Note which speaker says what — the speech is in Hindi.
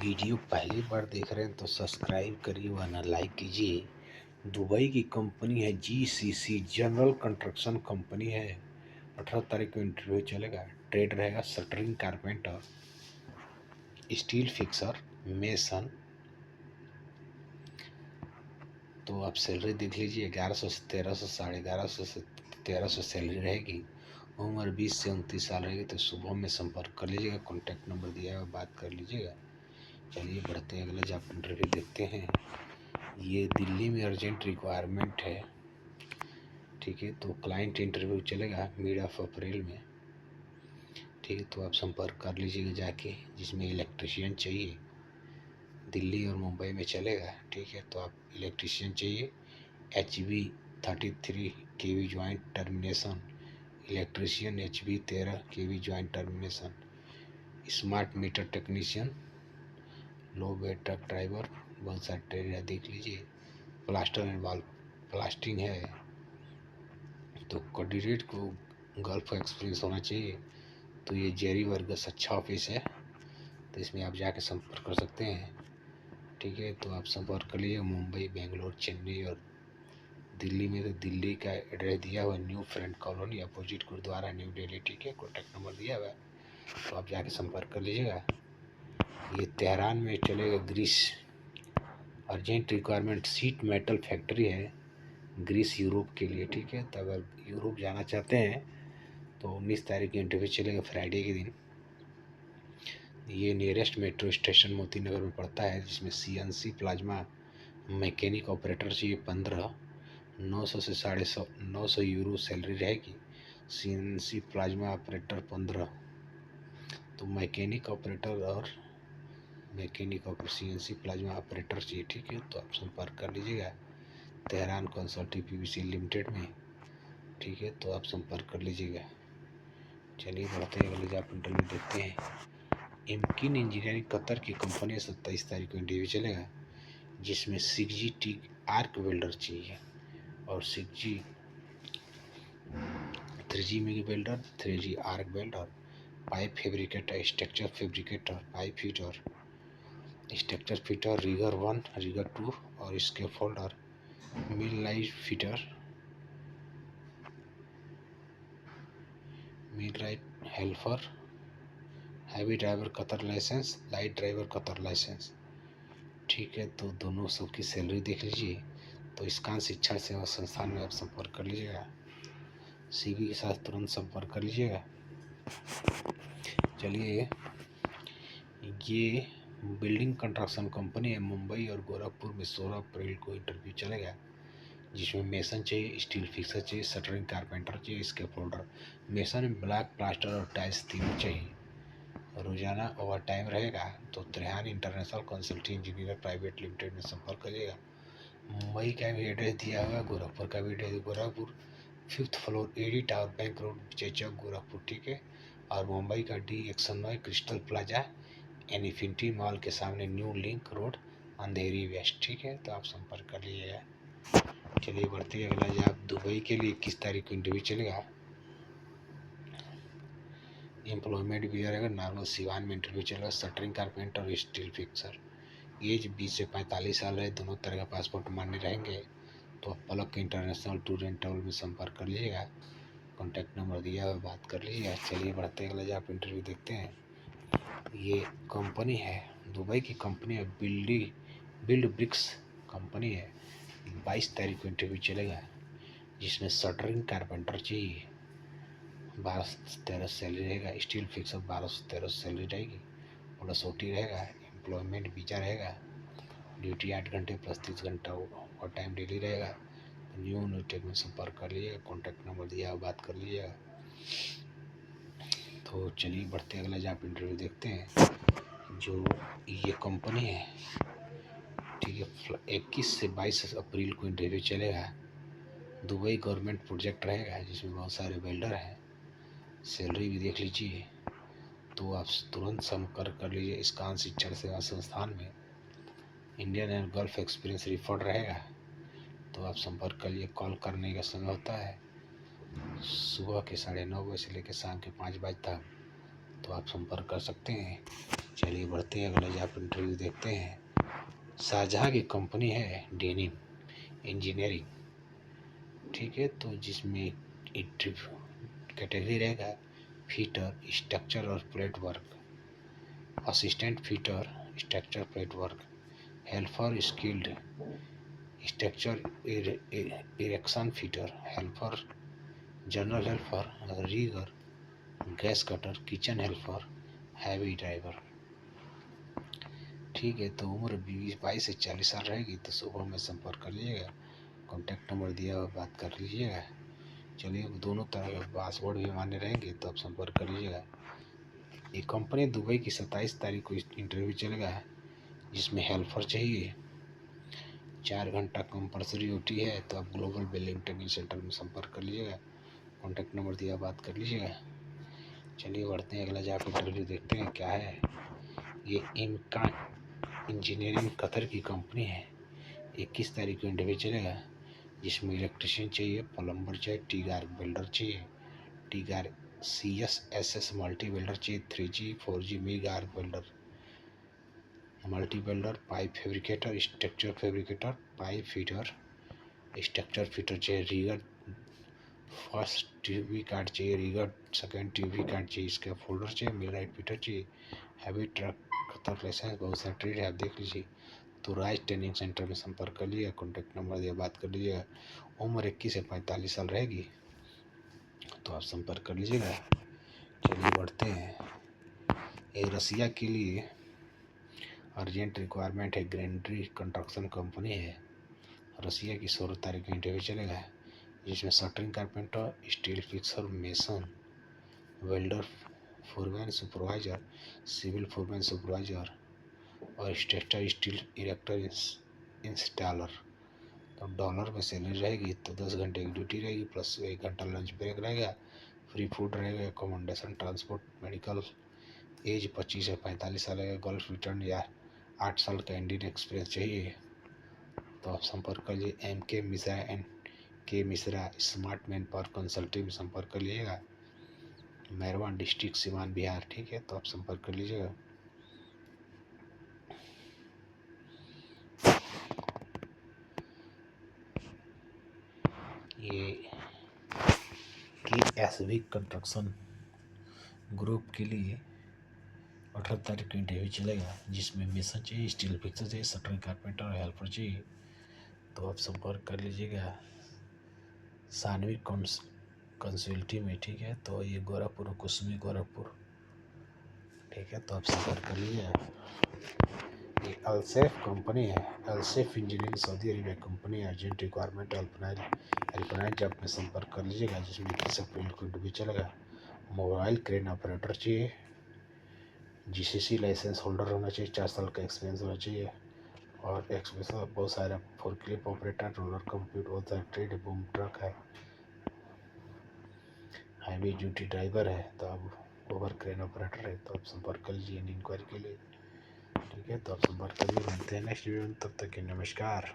Speaker 1: वीडियो पहली बार देख रहे हैं तो सब्सक्राइब करिए वरना लाइक कीजिए। दुबई की कंपनी है जीसीसी, जनरल कंस्ट्रक्शन कंपनी है। 18 तारीख को इंटरव्यू चलेगा। ट्रेड रहेगा shuttering, carpenter, steel fixer, mason. तो आप सैलरी देख लीजिए, 1100 से 1300, 1150 से 1300 सैलरी रहेगी। उम्र 20 से 29 साल रहेगी। तो सुबह में संपर्क कर लीजिएगा, कॉन्टैक्ट नंबर दिया है, बात कर लीजिएगा। चलिए बढ़ते हैं अगले जॉब इंटरव्यू देखते हैं। ये दिल्ली में अर्जेंट रिक्वायरमेंट है, ठीक है। तो क्लाइंट इंटरव्यू चलेगा मिड ऑफ अप्रैल में, ठीक है। तो आप संपर्क कर लीजिएगा जाके, जिसमें इलेक्ट्रिशियन चाहिए। दिल्ली और मुंबई में चलेगा, ठीक है। तो आप इलेक्ट्रिशियन चाहिए, HV 33 kV joint termination, electrician HV 13 kV joint termination, smart meter technician, low weight truck driver, बहुत सारे ट्रेड है, देख लीजिए। प्लास्टर एंड वॉल प्लास्टिंग है। तो कैंडिडेट को गल्फ एक्सपीरियंस होना चाहिए। तो ये जेरी वर्गस अच्छा ऑफिस है, तो इसमें आप जाके संपर्क कर सकते हैं, ठीक है। तो आप संपर्क कर लीजिए। मुंबई, बेंगलोर, चेन्नई और दिल्ली में। तो दिल्ली का एड्रेस दिया हुआ है, new friend colony, opposite gurdwara, New Delhi, ठीक है। कॉन्टैक्ट नंबर दिया हुआ है, तो आप जाके संपर्क कर लीजिएगा। ये तेहरान में चलेगा Greece, urgent requirement, sheet metal factory है, ग्रीस, यूरोप के लिए, ठीक है। तो अगर यूरोप जाना चाहते हैं तो 19 तारीख की इंटरव्यू चलेगा, फ्राइडे के दिन। ये nearest metro station Moti Nagar में पड़ता है, जिसमें CNC प्लाज्मा मैकेनिक ऑपरेटर चाहिए 15, 900 से 950 यूरो सैलरी रहेगी। CNC plasma operator 15। तो मैकेनिक ऑपरेटर और CNC प्लाज्मा ऑपरेटर चाहिए, ठीक है। तो आप संपर्क कर लीजिएगा तेहरान कंसल्टिंग PVC लिमिटेड में, ठीक है। तो आप संपर्क कर लीजिएगा। चलिए बढ़ते हैं अगले जॉब इंटरव्यू देखते हैं। इम्किन इंजीनियरिंग कतर की कंपनी है, 27 तारीख को इंटरव्यू चलेगा, जिसमें 6G टी आर्क वेल्डर चाहिए और 6G 3G में welder, 3G arc welder, pipe fabricator, structure fabricator, pipe fitter, structure fitter, rigger 1, rigger 2 और scaffolder, mill light fitter, millwright helper, heavy driver Qatar licence, light driver Qatar licence, ठीक है। तो दोनों सबकी सैलरी देख लीजिए। तो इसकान शिक्षण सेवा संस्थान में आप संपर्क कर लीजिएगा, CV के साथ तुरंत संपर्क कर लीजिएगा। चलिए, ये बिल्डिंग कंस्ट्रक्शन कंपनी है, मुंबई और गोरखपुर में 16 अप्रैल को इंटरव्यू चलेगा, जिसमें मेसन चाहिए, स्टील फिक्सर चाहिए, शटरिंग कारपेंटर चाहिए, स्कैफोल्डर। मेसन में ब्लॉक, प्लास्टर और टाइल्स तीनों चाहिए। रोजाना ओवर टाइम रहेगा। तो Trehan international consulting engineer private limited में संपर्क करिएगा। मुंबई का भी एड्रेस दिया हुआ है, गोरखपुर का भी address, Gorakhpur 5th floor, AD tower, bank road, चेचक, गोरखपुर, ठीक है। और मुंबई का D109 crystal plaza, infinity mall के सामने, न्यू लिंक रोड, अंधेरी वेस्ट, ठीक है। तो आप संपर्क कर लीजिएगा। चलिए बढ़ते हैं अगला जॉब। दुबई के लिए 21 तारीख को इंटरव्यू चलेगा। एम्प्लॉयमेंट भी रहेगा, नॉर्मल सिवान में इंटरव्यू चलेगा, शटरिंग कारपेंटर और स्टील फिक्सर। एज 20 से 45 साल है, दोनों तरह का पासपोर्ट मान्य रहेंगे। तो आप पलक इंटरनेशनल टूर एंड ट्रैवल में संपर्क कर लीजिएगा, कॉन्टैक्ट नंबर दिया हुआ, बात कर लीजिएगा। चलिए बढ़ते अगले जॉब इंटरव्यू देखते हैं। ये कंपनी है, दुबई की कंपनी है, बिल्ड ब्रिक्स कंपनी है। 22 तारीख को इंटरव्यू चलेगा, जिसमें शटरिंग कारपेंटर चाहिए, 12 से 13 सैलरी रहेगा, स्टील फिक्सर 12 से 13 सैलरी रहेगी, प्लस OT रहेगा, एम्प्लॉयमेंट वीजा रहेगा, ड्यूटी 8 घंटे प्लस 30 घंटा और टाइम डेली रहेगा। न्यू न्यूटेक में संपर्क कर लीजिएगा, कॉन्टैक्ट नंबर दिया है, बात कर लीजिएगा। तो चलिए बढ़ते अगला जॉब इंटरव्यू देखते हैं। जो ये कंपनी है, ठीक है, 21 से 22 अप्रैल को इंटरव्यू चलेगा। दुबई गवर्नमेंट प्रोजेक्ट रहेगा, जिसमें बहुत सारे वेल्डर हैं, सैलरी भी देख लीजिए। तो आप तुरंत संपर्क कर लीजिए इसकान शिक्षण सेवा संस्थान में। Indian and gulf experience refund रहेगा। तो आप संपर्क कर लिए। कॉल करने का समय होता है सुबह के 9:30 बजे से लेकर शाम के 5 बजे तक। तो आप संपर्क कर सकते हैं। चलिए बढ़ते हैं अगला जॉब इंटरव्यू देखते हैं। शाहजहाँ की कंपनी है डेनिम इंजीनियरिंग, ठीक है, तो जिसमें इंटरव्यू कैटेगरी रहेगा फीटर, स्ट्रक्चर और plate work, assistant fitter, structure plate work, helper skilled, structure erection fitter, helper, general helper, rigger, gas cutter, kitchen helper, heavy driver, ठीक है। तो उम्र 22 से 40 साल रहेगी, तो सुबह में संपर्क कर लीजिएगा, कॉन्टैक्ट नंबर दिया हुआ बात कर लीजिएगा। चलिए दोनों तरह के पासवर्ड भी मान्य रहेंगे तो आप संपर्क कर लीजिएगा। ये कंपनी दुबई की 27 तारीख को इंटरव्यू चलेगा, जिसमें हेल्पर चाहिए, 4 घंटा कंपल्सरी ड्यूटी है, तो आप ग्लोबल बिलिंग ट्रेनिंग सेंटर में संपर्क कर लीजिएगा, कॉन्टैक्ट नंबर दिया बात कर लीजिएगा। चलिए बढ़ते हैं अगला जॉब इंटरव्यू देखते हैं क्या है। ये इमकान इंजीनियरिंग कतर की कंपनी है, 21 तारीख को इंटरव्यू चलेगा, जिसमें इलेक्ट्रिशियन चाहिए, प्लम्बर चाहिए, टीगार वेल्डर चाहिए, टीगार CSSS मल्टी वेल्डर चाहिए, 3G 4G MiG arc welder, multi welder, pipe fabricator, structure fabricator, pipe fitter, structure fitter चाहिए, रीगर फर्स्ट टीवी कार्ड चाहिए, रीगर सेकेंड टीवी कार्ड चाहिए, इसका फोल्डर चाहिए, मिलराइट फीटर चाहिए, हैवी ट्रक खतर लाइसेंस, बहुत सारे ट्रेड है, आप देख लीजिए। तो राइस ट्रेनिंग सेंटर में संपर्क कर लीजिएगा, कॉन्टैक्ट नंबर दिया बात कर लीजिएगा। उम्र 21 से 45 साल रहेगी, तो आप संपर्क कर लीजिएगा। चलिए बढ़ते हैं। ये रसिया के लिए अर्जेंट रिक्वायरमेंट है, ग्रेंड्री कंस्ट्रक्शन कंपनी है, रसिया की 16 तारीख को इंटरव्यू चलेगा, जिसमें shuttering carpenter, steel fixer, mason, welder, foreman supervisor, civil foreman supervisor और स्ट्रक्चर स्टील इरेक्टर इंस्टॉलर। तो डॉलर में सैलरी रहेगी, तो 10 घंटे की ड्यूटी रहेगी, प्लस 1 घंटा लंच ब्रेक रहेगा, फ्री फूड रहेगा, एकोमोडेशन, ट्रांसपोर्ट, मेडिकल। एज 25 से 45 साल है, गल्फ रिटर्न या 8 साल का इंडियन एक्सपीरियंस चाहिए, तो आप संपर्क कर लीजिए। MK मिश्रा एंड के Mishra smart man power consulting में संपर्क कर लीजिएगा, मैरवान डिस्ट्रिक्ट, सीवान, बिहार, ठीक है, तो आप संपर्क कर लीजिएगा। ये KSV कंस्ट्रक्शन ग्रुप के लिए 18 तारीख को इंटरव्यू चलेगा, जिसमें मेसन चाहिए, स्टील फिक्सर चाहिए, शटरिंग कारपेंटर और हेल्पर चाहिए, तो आप संपर्क कर लीजिएगा सानवी कंसल्टी में, ठीक है। तो ये गोरखपुर, कुसमी गोरखपुर, ठीक है, तो आप संपर्क कर लीजिएगा। ये अल्सेफ कंपनी है, Alsafe engineering Saudi Arabia company, urgent requirement अल्पनाइट जॉब में संपर्क कर लीजिएगा, जिसमें 21 अप्रैल को इंटरव्यू चलेगा। मोबाइल क्रेन ऑपरेटर चाहिए, GCC लाइसेंस होल्डर होना चाहिए, 4 साल का एक्सपीरियंस होना चाहिए, और एक्सपीरियंस बहुत सारा, फोर्कलिफ्ट ऑपरेटर, रोलर कंप्यूटर, बहुत सारे ट्रेड, बूम ट्रक है, हैवी ड्यूटी ड्राइवर है, तो आप ओवर क्रेन ऑपरेटर है, तो आप संपर्क कर लीजिए इंक्वायरी के लिए, ठीक है, तो आप संपर्क करिए। मिलते हैं नेक्स्ट वीडियो में, तब तक के नमस्कार।